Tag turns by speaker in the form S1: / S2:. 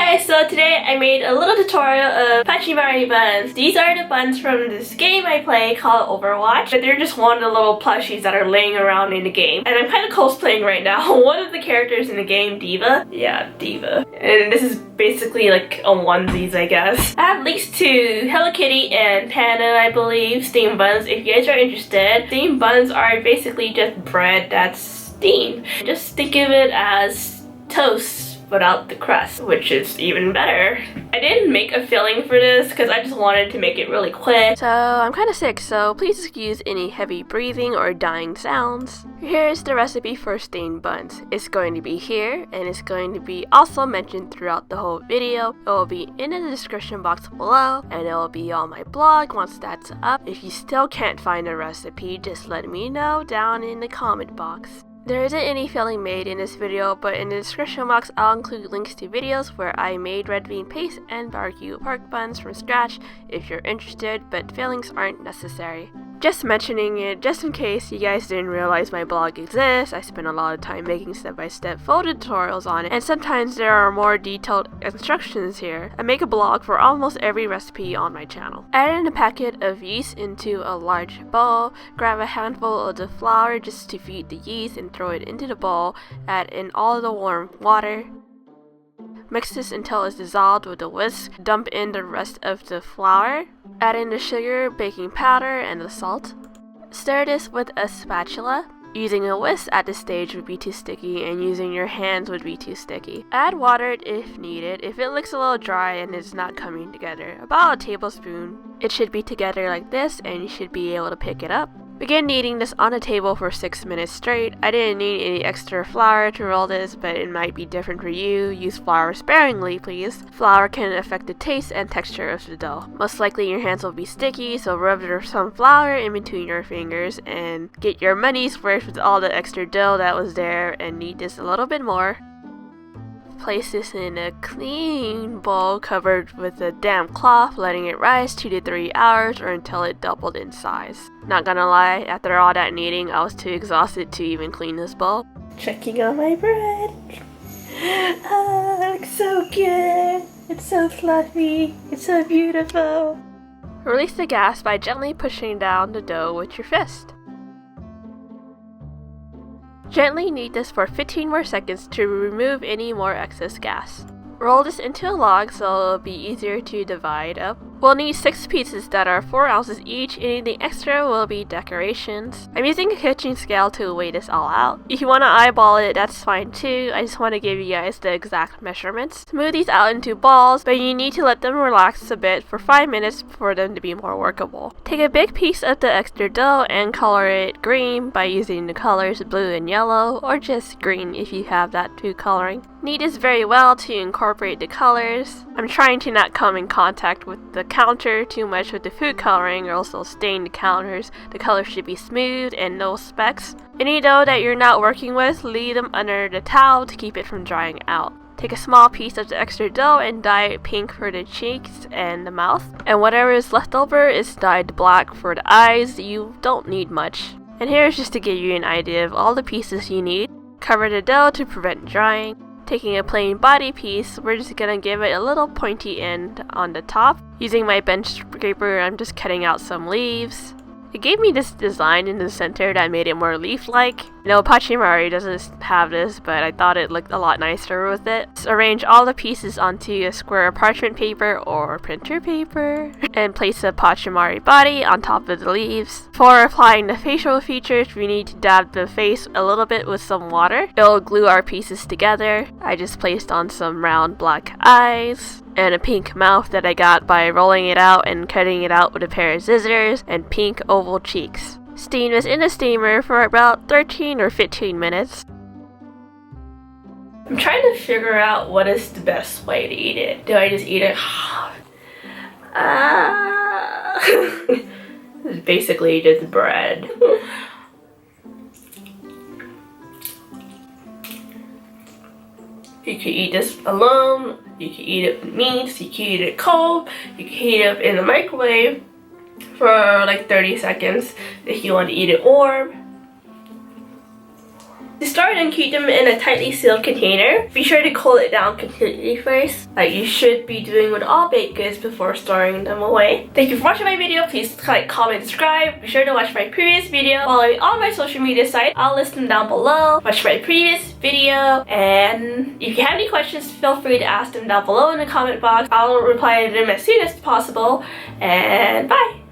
S1: Hey, so today I made a little tutorial of Pachimari Buns. These are the buns from this game I play called Overwatch. But they're just one of the little plushies that are laying around in the game. And I'm kind of cosplaying right now one of the characters in the game, D.VA. Yeah, D.VA. And this is basically like a onesies, I guess. I have links to Hello Kitty and Panda, I believe, steamed buns if you guys are interested. Steamed buns are basically just bread that's steamed. Just think of it as toast without the crust, which is even better. I didn't make a filling for this because I just wanted to make it really quick. So I'm kind of sick, so please excuse any heavy breathing or dying sounds. Here's the recipe for steamed buns. It's going to be here, and it's going to be also mentioned throughout the whole video. It will be in the description box below, and it will be on my blog once that's up. If you still can't find the recipe, just let me know down in the comment box. There isn't any filling made in this video, but in the description box I'll include links to videos where I made red bean paste and barbecue pork buns from scratch if you're interested, but fillings aren't necessary. Just mentioning it just in case you guys didn't realize my blog exists. I spend a lot of time making step-by-step photo tutorials on it, and sometimes there are more detailed instructions here. I make a blog for almost every recipe on my channel. Add in a packet of yeast into a large bowl. Grab a handful of the flour just to feed the yeast and throw it into the bowl. Add in all the warm water. Mix this until it's dissolved with a whisk. Dump in the rest of the flour. Add in the sugar, baking powder, and the salt. Stir this with a spatula. Using a whisk at this stage would be too sticky, and using your hands would be too sticky. Add water if needed. If it looks a little dry and it's not coming together, about a tablespoon. It should be together like this, and you should be able to pick it up. Begin kneading this on a table for 6 minutes straight. I didn't need any extra flour to roll this, but it might be different for you. Use flour sparingly, please. Flour can affect the taste and texture of the dough. Most likely your hands will be sticky, so rub some flour in between your fingers and get your money's worth with all the extra dough that was there, and knead this a little bit more. Place this in a clean bowl covered with a damp cloth, letting it rise 2 to 3 hours or until it doubled in size. Not gonna lie, after all that kneading, I was too exhausted to even clean this bowl. Checking on my bread. Oh, it looks so good. It's so fluffy. It's so beautiful. Release the gas by gently pushing down the dough with your fist. Gently knead this for 15 more seconds to remove any more excess gas. Roll this into a log so it'll be easier to divide up. We'll need 6 pieces that are 4 ounces each. Anything extra will be decorations. I'm using a kitchen scale to weigh this all out. If you want to eyeball it, that's fine too. I just want to give you guys the exact measurements. Smooth these out into balls, but you need to let them relax a bit for 5 minutes for them to be more workable. Take a big piece of the extra dough and color it green by using the colors blue and yellow, or just green if you have that food coloring. Knead this very well to incorporate the colors. I'm trying to not come in contact with the counter too much with the food coloring or else it'll stain the counters. The color should be smooth and no specks. Any dough that you're not working with, leave them under the towel to keep it from drying out. Take a small piece of the extra dough and dye it pink for the cheeks and the mouth. And whatever is left over is dyed black for the eyes. You don't need much. And here's just to give you an idea of all the pieces you need. Cover the dough to prevent drying. Taking a plain body piece, we're just gonna give it a little pointy end on the top. Using my bench scraper, I'm just cutting out some leaves. It gave me this design in the center that made it more leaf-like. No, Pachimari doesn't have this, but I thought it looked a lot nicer with it. Just arrange all the pieces onto a square parchment paper or printer paper, and place a Pachimari body on top of the leaves. For applying the facial features, we need to dab the face a little bit with some water. It'll glue our pieces together. I just placed on some round black eyes and a pink mouth that I got by rolling it out and cutting it out with a pair of scissors, and pink oval cheeks. Steam this in a steamer for about 13 or 15 minutes. I'm trying to figure out what is the best way to eat it. Do I just eat it? It's basically just bread. You can eat this alone, you can eat it with meats, you can eat it cold, you can heat it up in the microwave for like 30 seconds if you want to eat it warm. To start and keep them in a tightly sealed container, be sure to cool it down completely first, like you should be doing with all baked goods before storing them away. Thank you for watching my video. Please like, comment, subscribe. Be sure to watch my previous video. Follow me on my social media sites. I'll list them down below. Watch my previous video, and if you have any questions, feel free to ask them down below in the comment box. I'll reply to them as soon as possible, and bye!